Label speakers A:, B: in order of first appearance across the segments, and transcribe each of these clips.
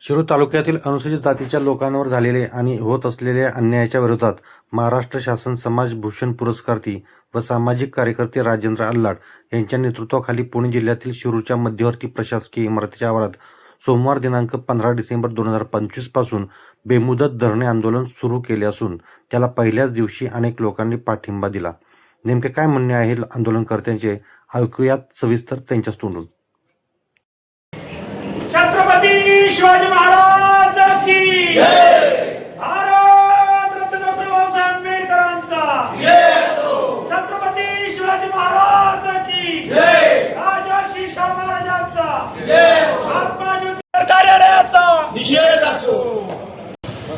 A: शिरूर तालुक्यातील अनुसूचित जातीच्या लोकांवर झालेले आणि होत असलेल्या अन्यायाच्या विरोधात महाराष्ट्र शासन समाज भूषण पुरस्कारार्थी व सामाजिक कार्यकर्ते राजेंद्र आल्हाट यांच्या नेतृत्वाखाली पुणे जिल्ह्यातील शिरूरच्या मध्यवर्ती प्रशासकीय इमारतीच्या आवारात सोमवार दिनांक 15 डिसेंबर 2025 पासून बेमुदत धरणे आंदोलन सुरू केले असून त्याला पहिल्याच दिवशी अनेक लोकांनी पाठिंबा दिला. नेमके काय म्हणणे आहे आंदोलनकर्त्यांचे, ऐकूयात सविस्तर त्यांच्याच तोंडून.
B: छत्रपती शिवाजी महाराज की जय. भारत रत्न डॉक्टर बाबासाहेब आंबेडकरांचा जय असो. छत्रपती शिवाजी महाराज की जय. राजर्षी शाहू महाराजांचा जय असो. महात्मा ज्योतिबा कार्यालयाचा निषेध असो.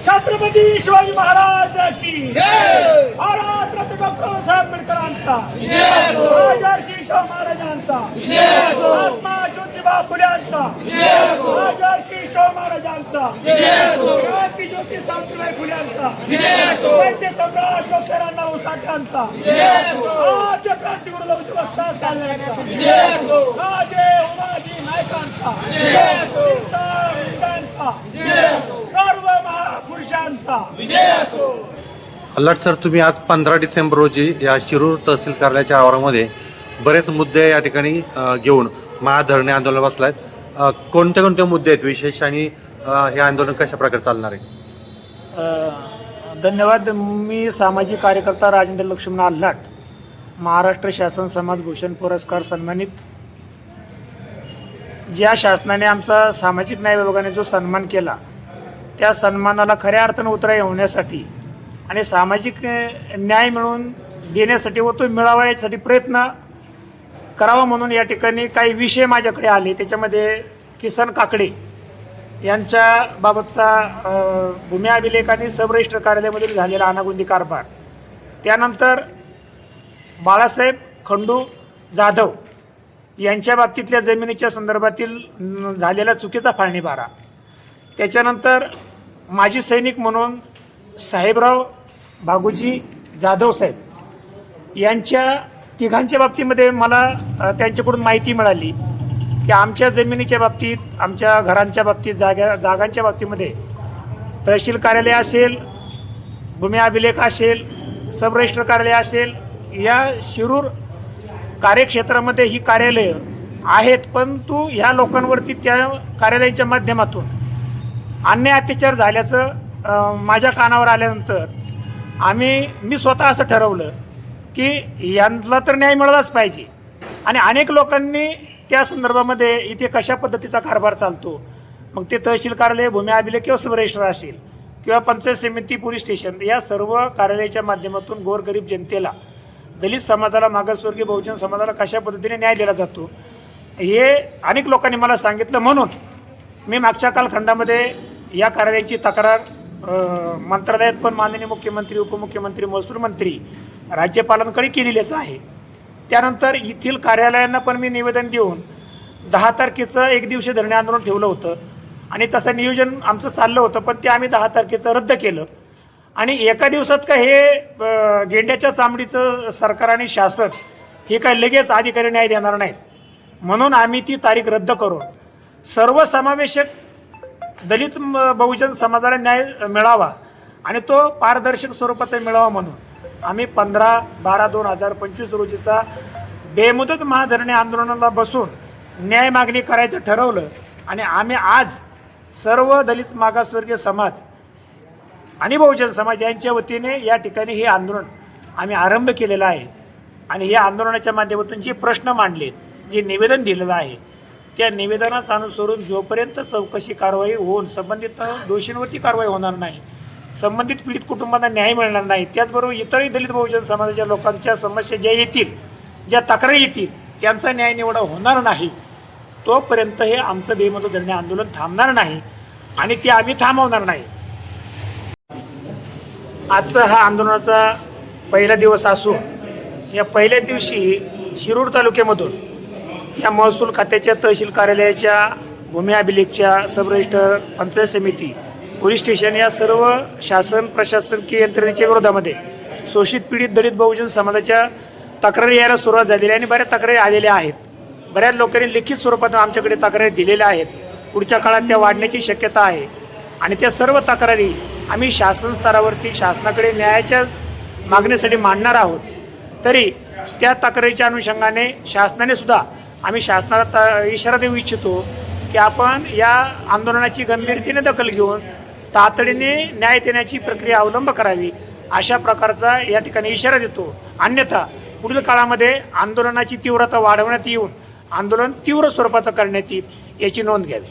B: छत्रपती शिवाजी महाराज की जय. भारत रत्न डॉक्टर बाबासाहेब आंबेडकरांचा जय असो. राजर्षी शाहू महाराजांचा जय असो. महात्मा ज्योतिबा फुल्यांचा जय असो. राजर्षी शाहू महाराजांचा जय असो. क्रांती ज्योती सावित्रीबाई फुल्यांचा जय असो. साहित्य सम्राट डॉ. साठ्यांचा जय असो. आद्य क्रांतिगुरू लवजी वस्ताद साहेबांचा जय असो. राजे उमाजी नायकांचा जय असो. मुंडांचा जय असो. सर्व महापुरुषांचा विजय असो.
A: आल्हाट सर, तुम्ही आज 15 डिसेंबर रोजी या शिरूर तहसील कार्यालयाच्या आवारामध्ये बरेच मुद्दे या ठिकाणी घेऊन महाधरणे आंदोलन बसलायत. कोणते कोणते मुद्दे आहेत विशेष आणि हे आंदोलन कशा प्रकारे चालणार आहे?
B: धन्यवाद. मी सामाजिक कार्यकर्ता राजेंद्र लक्ष्मण आल्हाट, महाराष्ट्र शासन समाज भूषण पुरस्कार सन्मानित. ज्या शासनाने आमचा सामाजिक न्याय विभागाने जो सन्मान केला त्या सन्मानाला खऱ्या अर्थानं उतराई होण्यासाठी आणि सामाजिक न्याय मिळवून देण्यासाठी व तो मिळावा यासाठी प्रयत्न करावा म्हणून या ठिकाणी काही विषय माझ्याकडे आले. त्याच्यामध्ये किसन काकडे यांच्या बाबतचा भूमी अभिलेख आणि सब रजिस्टर कार्यालयामधील झालेला अनागोंदी कारभार, त्यानंतर बाळासाहेब खंडू जाधव यांच्या बाबतीतल्या जमिनीच्या संदर्भातील झालेला चुकीचा फाळणीबारा, त्याच्यानंतर माजी सैनिक म्हणून साहेबराव भागोजी जाधव साहेब यांच्या तिघांच्या बाबतीमध्ये मला त्यांच्याकडून माहिती मिळाली की आमच्या जमिनीच्या बाबतीत, आमच्या घरांच्या बाबतीत, जागांच्या बाबतीमध्ये तहसील कार्यालय असेल, भूमी अभिलेख असेल, सब रजिस्टर कार्यालय असेल, या शिरूर कार्यक्षेत्रामध्ये ही कार्यालय आहेत, परंतु ह्या लोकांवरती त्या कार्यालयाच्या माध्यमातून अन्याय अत्याचार झाल्याचं माझ्या कानावर आल्यानंतर मी स्वतः असं ठरवलं की यांना तर न्याय मिळालाच पाहिजे. आणि अनेक लोकांनी त्या संदर्भामध्ये इथे कशा पद्धतीचा कारभार चालतो, मग ते तहसील कार्यालय, भूमी अभिलेख किंवा सब रजिस्टर असेल किंवा पंचायत समिती, पोलीस स्टेशन, या सर्व कार्यालयाच्या माध्यमातून गोरगरीब जनतेला, दलित समाजाला, मागासवर्गीय बहुजन समाजाला कशा पद्धतीने न्याय दिला जातो हे अनेक लोकांनी मला सांगितलं. म्हणून मी मागच्या कालखंडामध्ये या कार्यालयाची तक्रार मंत्रालयात पण माननीय मुख्यमंत्री, उपमुख्यमंत्री, महसूल मंत्री, राज्यपालांकडे केलेलेच आहे. त्यानंतर येथील कार्यालयांना पण मी निवेदन देऊन 10 तारखेचं एक दिवसीय धरणे आंदोलन ठेवलं होतं आणि तसं नियोजन आमचं चाललं होतं, पण ते आम्ही 10 तारखेचं रद्द केलं. आणि एका दिवसात का हे गेंड्याच्या चामडीचं सरकार आणि शासन हे काय लगेच अधिकारी न्याय देणार नाहीत, म्हणून आम्ही ती तारीख रद्द करून सर्वसमावेशक दलित बहुजन समाजाला न्याय मिळावा आणि तो पारदर्शक स्वरूपाचा मिळावा म्हणून आम्ही 15/12/2025 रोजीचा बेमुदत महाधरणे आंदोलनाला बसून न्याय मागणी करायचं ठरवलं. आणि आम्ही आज सर्व दलित मागासवर्गीय समाज आणि बहुजन समाज यांच्या वतीने या ठिकाणी हे आंदोलन आम्ही आरंभ केलेला आहे. आणि या आंदोलनाच्या माध्यमातून जे प्रश्न मांडले, जे निवेदन दिलेलं आहे, त्या निवेदनास अनुसरून जोपर्यंत चौकशी कारवाई होऊन संबंधित दोषींवरती कारवाई होणार नाही, संबंधित पीडित कुटुंबांना न्याय मिळणार नाही, त्याचबरोबर इतरही दलित बहुजन समाजाच्या लोकांच्या समस्या ज्या येतील, ज्या तक्रारी येतील, त्यांचा न्याय निवडा होणार नाही, तोपर्यंत हे आमचं बेमुदत धरणे आंदोलन थांबणार नाही आणि ते आम्ही थांबवणार नाही. आजचा हा आंदोलनाचा पहिला दिवस असून या पहिल्या दिवशी शिरूर तालुक्यामधून या महसूल खात्याच्या, तहसील कार्यालयाच्या, भूमी अभिलेखच्या, सब रजिस्टर, पंचायत समिती, पोलीस स्टेशन या सर्व शासन प्रशासकीय यंत्रणेच्या विरोधामध्ये शोषित पीडित दलित बहुजन समाजाच्या तक्रारी यायला सुरुवात झालेली आहे आणि बऱ्याच तक्रारी आलेल्या आहेत. बऱ्याच लोकांनी लिखित स्वरूपात आमच्याकडे तक्रारी दिलेल्या आहेत. पुढच्या काळात त्या वाढण्याची शक्यता आहे आणि त्या सर्व तक्रारी आम्ही शासन स्तरावरती शासनाकडे न्यायाच्या मागणीसाठी मांडणार आहोत. तरी त्या तक्रारीच्या अनुषंगाने शासनाने सुद्धा आम्ही शासनाला इशारा देऊ इच्छितो की आपण या आंदोलनाची गंभीरतेने दखल घेऊन तातडीने न्याय देण्याची प्रक्रिया अवलंब करावी अशा प्रकारचा या ठिकाणी इशारा देतो. अन्यथा पुढील काळामध्ये आंदोलनाची तीव्रता वाढवण्यात येऊन आंदोलन तीव्र स्वरूपाचं करण्यात येईल याची नोंद घ्यावी.